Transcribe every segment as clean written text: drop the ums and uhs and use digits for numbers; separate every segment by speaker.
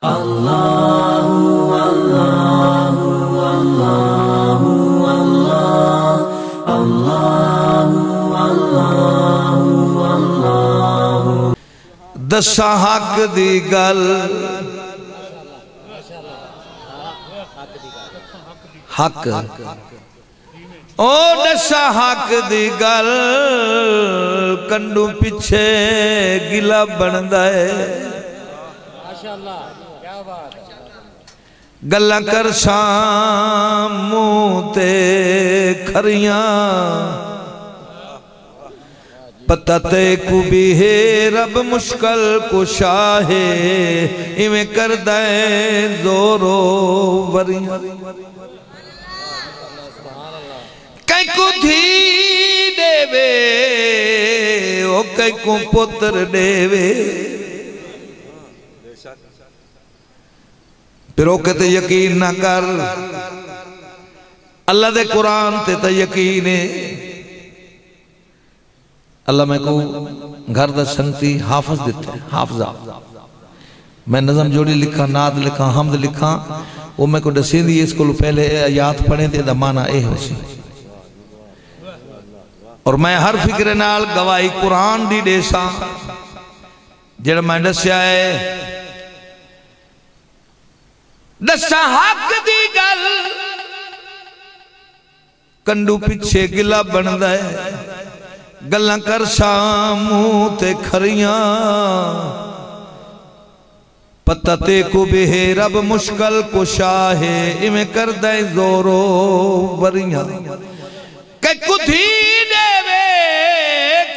Speaker 1: अल्लाहु अल्लाहु अल्लाहु अल्लाहु अल्लाहु अल्लाहु। दसा हक दी गल हक ओ दसा हक दी गल कंडू पिछे गिला बनदा है। गल्ला कर सामू ते खरियां पता ते कुबी है रब मुश्किल कुशा है इवें कर दे जोरो वरियां। कई को धी देवे ओ कई को पुत्र देवे फिर कहते यकीन ना कर अल्लाह दे कुरान ते तो यकीन है। अल्लाह मैं को घर दा संगती हाफिज दिता है हाफजा। मैं नज़म जोड़ी लिखा नाद लिखा हमद लिखा वो मैं को दसींदी इसको पहले आयात पढ़े ते दा माना ए हो सी। और मैं हर फिक्र नाल गवाही कुरान दी देसा जेड़ा मैं दस्या है। दसा हक दी गल कंडू पिछे गिला बनदा है। गल्लां कर सामू ते खरियां पता ते को बेहे रब मुश्किल कुशा है इवें कर दे जोरो वरियां। कई को धी देवे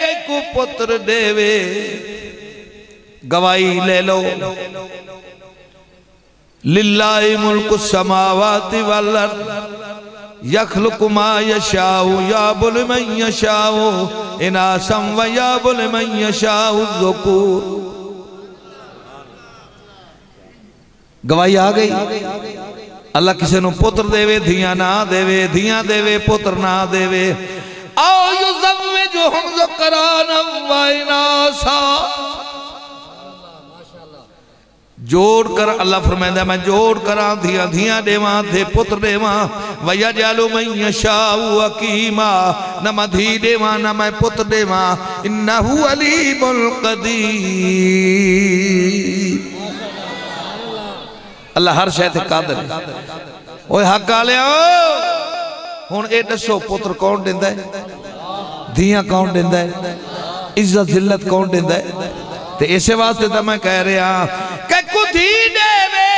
Speaker 1: कई को पुत्र देवे गवाही ले लो। लिल्लाहि मुल्कु समावाति वल अर्द यख्लुकु मा यशाउ याबुलु मन यशाउ इनासम व याबुलु मन यशाउ ज़ुकूर। गवाही आ गई। अल्लाह किसी को पुत्र देवे धियां ना देवे धियां देवे पुत्र ना देवे। आओ युज़व्विजुहुम ज़ुकराना व इनासा जोड़ कर अल्लाह फरमांदा मैं जोड़ करा धियां धियां देवा थे पुत्र देवा। वया जालू मैं यशाउ अकीमा न मैं धी देवा न मैं पुत्र देवा इन्नहु अलीमुल कदीर। अल्लाह हर शय ते कादिर है। ओए हक आलिया हुण ए दसो पुत्र कौन देंदा है धियां कौन देंदा है इज्जत जिल्लत कौन देंदा है। ते इसे वास्ते तो मैं कह रहा कई को धी देवे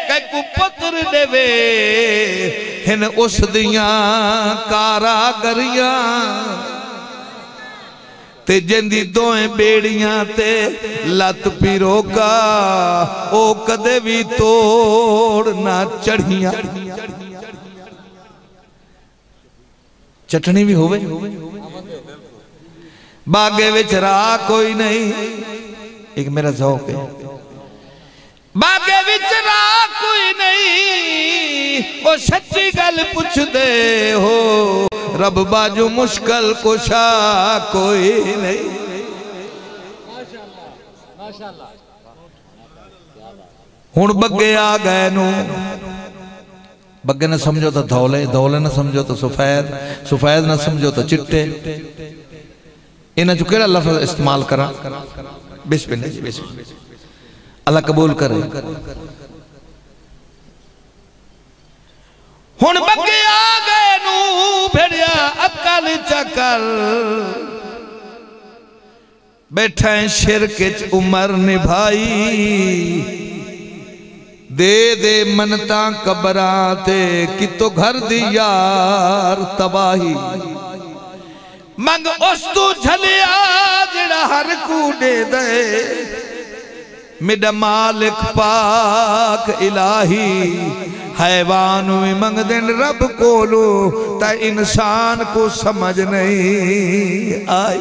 Speaker 1: कई को पुत्र देवे हिन उस दियां कारागरियां ते जिंदी दोए बेड़ियां ते लत पिरोगा ओ कदे भी तोड़ ना चढ़ियां। चटनी भी होवे बागे विच राह कोई नहीं। एक मेरा ज़ौक है बागे विच राह कोई नहीं ओ सच्ची गल पुछ दे हो रब बाजू मुश्किल कुशा कोई नहीं। हुण बग्गे आ गए नू बग्गे न समझो तो धौले धौले न समझो तो सफेद सफेद न समझो तो चिट्टे। इन्हें जो केड़ा लफ्ज़ इस्तेमाल करा बिस्मिल्लाह अल्लाह कबूल करे। हुण बग्गे आ गए नू भेड़िया अकल चकर बैठा शिरक च उमर निभाई दे दे मनता कबरा ते कितो घर दी यार तबाही। मंग उस तू झलिया जिड़ा हर कूड़े दे मेरा मालिक पाक इलाही। हैवान भी मंग दिन रब कोलो ता इंसान को समझ नहीं आई।